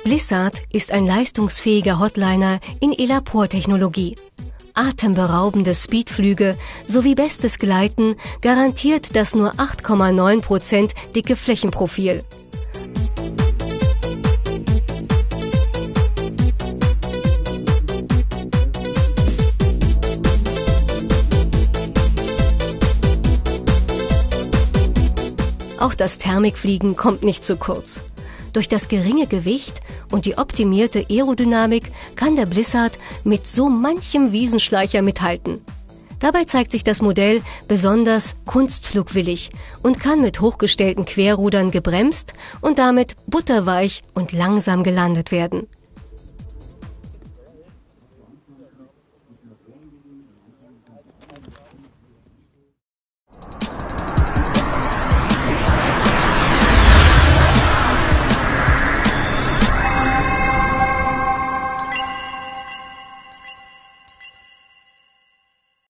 Blizzard ist ein leistungsfähiger Hotliner in Elapor-Technologie. Atemberaubende Speedflüge sowie bestes Gleiten garantiert das nur 8,9% dicke Flächenprofil. Auch das Thermikfliegen kommt nicht zu kurz. Durch das geringe Gewicht und die optimierte Aerodynamik kann der Blizzard mit so manchem Wiesenschleicher mithalten. Dabei zeigt sich das Modell besonders kunstflugwillig und kann mit hochgestellten Querrudern gebremst und damit butterweich und langsam gelandet werden.